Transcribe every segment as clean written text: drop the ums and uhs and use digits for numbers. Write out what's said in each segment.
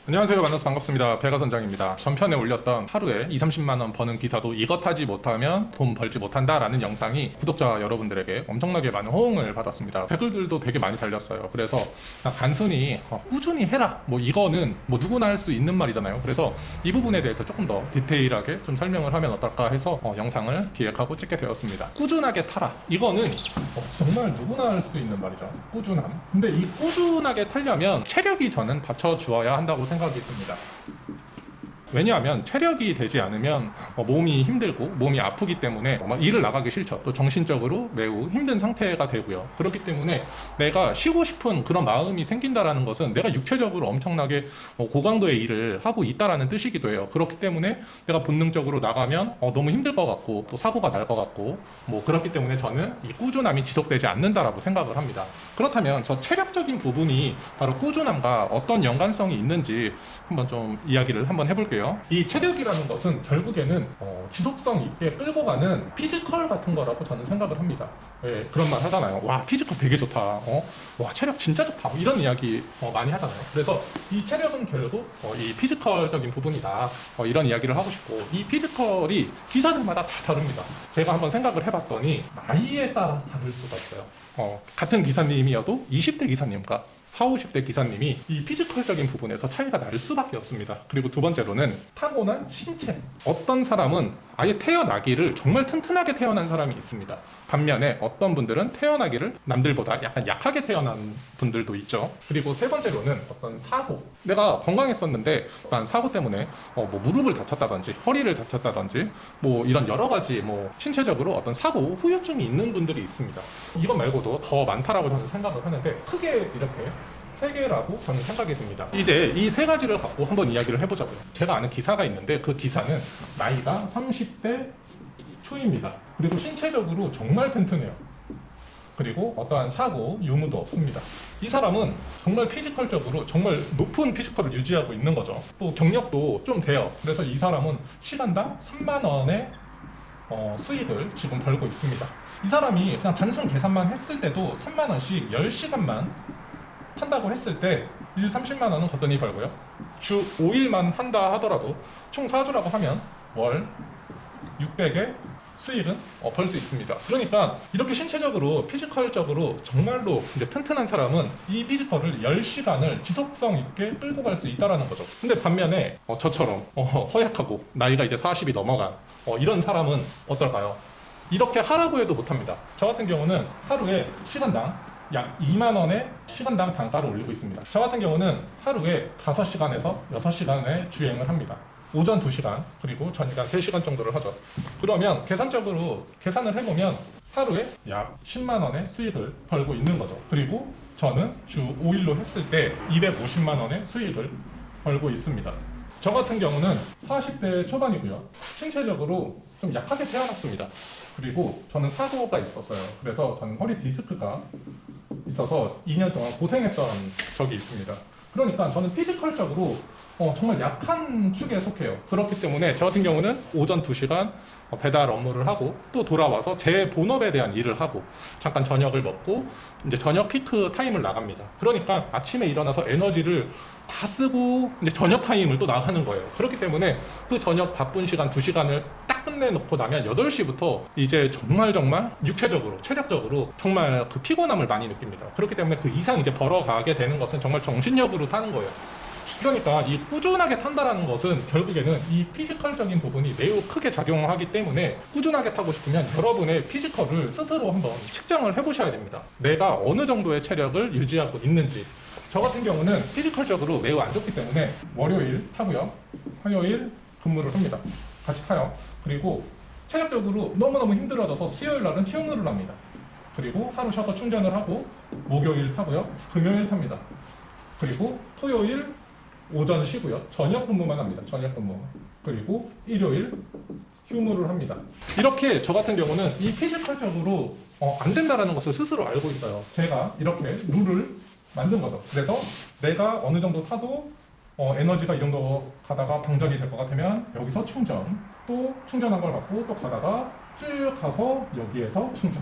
안녕하세요. 만나서 반갑습니다. 배가선장입니다. 전편에 올렸던 하루에 2~30만원 버는 기사도 이것 하지 못하면 돈 벌지 못한다라는 영상이 구독자 여러분들에게 엄청나게 많은 호응을 받았습니다. 댓글들도 되게 많이 달렸어요. 그래서 그냥 단순히 꾸준히 해라 뭐 이거는 뭐 누구나 할 수 있는 말이잖아요. 그래서 이 부분에 대해서 조금 더 디테일하게 좀 설명을 하면 어떨까 해서 영상을 기획하고 찍게 되었습니다. 꾸준하게 타라, 이거는 정말 누구나 할 수 있는 말이죠. 꾸준함. 근데 이 꾸준하게 타려면 체력이 저는 받쳐주어야 한다고 생각이 듭니다. 왜냐하면 체력이 되지 않으면 몸이 힘들고 몸이 아프기 때문에 일을 나가기 싫죠. 또 정신적으로 매우 힘든 상태가 되고요. 그렇기 때문에 내가 쉬고 싶은 그런 마음이 생긴다라는 것은 내가 육체적으로 엄청나게 고강도의 일을 하고 있다라는 뜻이기도 해요. 그렇기 때문에 내가 본능적으로 나가면 너무 힘들 것 같고 또 사고가 날 것 같고 그렇기 때문에 저는 이 꾸준함이 지속되지 않는다라고 생각을 합니다. 그렇다면 저 체력적인 부분이 바로 꾸준함과 어떤 연관성이 있는지 한번 좀 이야기를 한번 해볼게요. 이 체력이라는 것은 결국에는 지속성 있게 끌고 가는 피지컬 같은 거라고 저는 생각을 합니다. 예, 그런 말 하잖아요. 와, 피지컬 되게 좋다. 와, 체력 진짜 좋다. 이런 이야기 많이 하잖아요. 그래서 이 체력은 결국 이 피지컬적인 부분이다. 이런 이야기를 하고 싶고, 이 피지컬이 기사들마다 다 다릅니다. 제가 한번 생각을 해봤더니 나이에 따라 다를 수가 있어요. 같은 기사님이어도 20대 기사님과 40, 50대 기사님이 이 피지컬적인 부분에서 차이가 날 수밖에 없습니다. 그리고 두 번째로는 타고난 신체. 어떤 사람은 아예 태어나기를 정말 튼튼하게 태어난 사람이 있습니다. 반면에 어떤 분들은 태어나기를 남들보다 약간 약하게 태어난 분들도 있죠. 그리고 세 번째로는 어떤 사고. 내가 건강했었는데 어떤 사고 때문에 무릎을 다쳤다든지 허리를 다쳤다든지 이런 여러 가지 신체적으로 어떤 사고 후유증이 있는 분들이 있습니다. 이것 말고도 더 많다라고 저는 생각을 하는데 크게 이렇게 세 개라고 저는 생각이 듭니다. 이제 이 세 가지를 갖고 한번 이야기를 해보자고요. 제가 아는 기사가 있는데 그 기사는 나이가 30대 초입니다. 그리고 신체적으로 정말 튼튼해요. 그리고 어떠한 사고, 유무도 없습니다. 이 사람은 정말 피지컬적으로 정말 높은 피지컬을 유지하고 있는 거죠. 또 경력도 좀 돼요. 그래서 이 사람은 시간당 3만 원의 수익을 지금 벌고 있습니다. 이 사람이 그냥 단순 계산만 했을 때도 3만 원씩 10시간만 한다고 했을 때 일 30만 원은 거뜬히 벌고요. 주 5일만 한다 하더라도 총 4주라고 하면 월 600의 수익은 벌 수 있습니다. 그러니까 이렇게 신체적으로 피지컬적으로 정말로 이제 튼튼한 사람은 이 피지컬을 10시간을 지속성 있게 끌고 갈 수 있다는 거죠. 근데 반면에 저처럼 허약하고 나이가 이제 40이 넘어간 이런 사람은 어떨까요? 이렇게 하라고 해도 못합니다. 저 같은 경우는 하루에 시간당 약 2만 원의 시간당 단가를 올리고 있습니다. 저 같은 경우는 하루에 5시간에서 6시간의 주행을 합니다. 오전 2시간 그리고 저녁 3시간 정도를 하죠. 그러면 계산적으로 계산을 해보면 하루에 약 10만 원의 수익을 벌고 있는 거죠. 그리고 저는 주 5일로 했을 때 250만 원의 수익을 벌고 있습니다. 저 같은 경우는 40대 초반이고요. 신체적으로 좀 약하게 태어났습니다. 그리고 저는 사고가 있었어요. 그래서 저는 허리 디스크가 있어서 2년 동안 고생했던 적이 있습니다. 그러니까 저는 피지컬적으로 정말 약한 축에 속해요. 그렇기 때문에 저 같은 경우는 오전 2시간 배달 업무를 하고 또 돌아와서 제 본업에 대한 일을 하고 잠깐 저녁을 먹고 이제 저녁 피크 타임을 나갑니다. 그러니까 아침에 일어나서 에너지를 다 쓰고 이제 저녁 타임을 또 나가는 거예요. 그렇기 때문에 그 저녁 바쁜 시간 2시간을 딱 끝내놓고 나면 8시부터 이제 정말 육체적으로 체력적으로 정말 그 피곤함을 많이 느낍니다. 그렇기 때문에 그 이상 이제 벌어가게 되는 것은 정말 정신력으로 타는 거예요. 그러니까 이 꾸준하게 탄다라는 것은 결국에는 이 피지컬적인 부분이 매우 크게 작용하기 때문에 꾸준하게 타고 싶으면 여러분의 피지컬을 스스로 한번 측정을 해보셔야 됩니다. 내가 어느 정도의 체력을 유지하고 있는지. 저 같은 경우는 피지컬적으로 매우 안 좋기 때문에 월요일 타고요. 화요일 근무를 합니다. 같이 타요. 그리고 체력적으로 너무너무 힘들어져서 수요일 날은 휴무를 합니다. 그리고 하루 쉬어서 충전을 하고 목요일 타고요. 금요일 탑니다. 그리고 토요일 오전 쉬고요. 저녁 근무만 합니다. 저녁 근무. 그리고 일요일 휴무를 합니다. 이렇게 저 같은 경우는 이 피지컬적으로 안 된다라는 것을 스스로 알고 있어요. 제가 이렇게 룰을 만든 거죠. 그래서 내가 어느 정도 타도 에너지가 이 정도 가다가 방전이 될 것 같으면 여기서 충전, 또 충전한 걸 갖고 또 가다가 쭉 가서 여기에서 충전.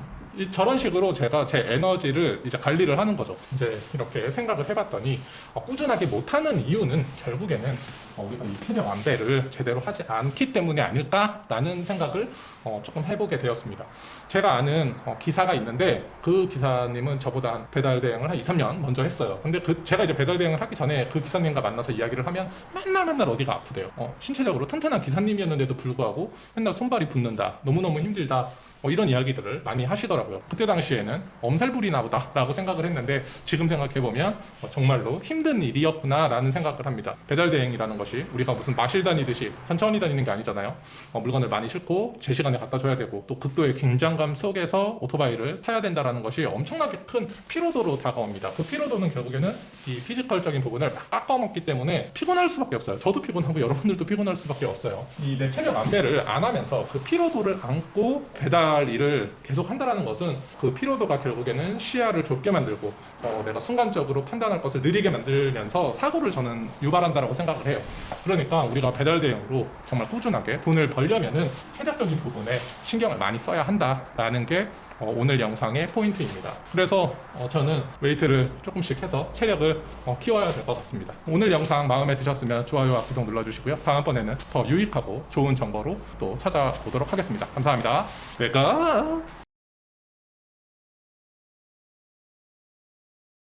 저런 식으로 제가 제 에너지를 이제 관리를 하는 거죠. 이제 이렇게 생각을 해봤더니 꾸준하게 못하는 이유는 결국에는 우리가 이 체력 안배를 제대로 하지 않기 때문이 아닐까라는 생각을 조금 해보게 되었습니다. 제가 아는 기사가 있는데 그 기사님은 저보다 배달 대행을 한 2, 3년 먼저 했어요. 근데 제가 이제 배달 대행을 하기 전에 그 기사님과 만나서 이야기를 하면 맨날 어디가 아프대요. 신체적으로 튼튼한 기사님이었는데도 불구하고 맨날 손발이 붓는다. 너무너무 힘들다. 이런 이야기들을 많이 하시더라고요. 그때 당시에는 엄살부리나 보다라고 생각을 했는데 지금 생각해보면 정말로 힘든 일이었구나라는 생각을 합니다. 배달 대행이라는 것이 우리가 무슨 마실 다니듯이 천천히 다니는 게 아니잖아요. 물건을 많이 싣고 제 시간에 갖다 줘야 되고 또 극도의 긴장감 속에서 오토바이를 타야 된다는 것이 엄청나게 큰 피로도로 다가옵니다. 그 피로도는 결국에는 이 피지컬적인 부분을 막 깎아먹기 때문에 피곤할 수밖에 없어요. 저도 피곤하고 여러분들도 피곤할 수밖에 없어요. 이 내 체력 안배를 안 하면서 그 피로도를 안고 배달 일을 계속 한다는 것은 그 피로도가 결국에는 시야를 좁게 만들고 내가 순간적으로 판단할 것을 느리게 만들면서 사고를 저는 유발한다고 생각을 해요. 그러니까 우리가 배달 대행으로 정말 꾸준하게 돈을 벌려면은 체력적인 부분에 신경을 많이 써야 한다라는 게 오늘 영상의 포인트입니다. 그래서 저는 웨이트를 조금씩 해서 체력을 키워야 될 것 같습니다. 오늘 영상 마음에 드셨으면 좋아요와 구독 눌러주시고요. 다음번에는 더 유익하고 좋은 정보로 또 찾아오도록 하겠습니다. 감사합니다. 외가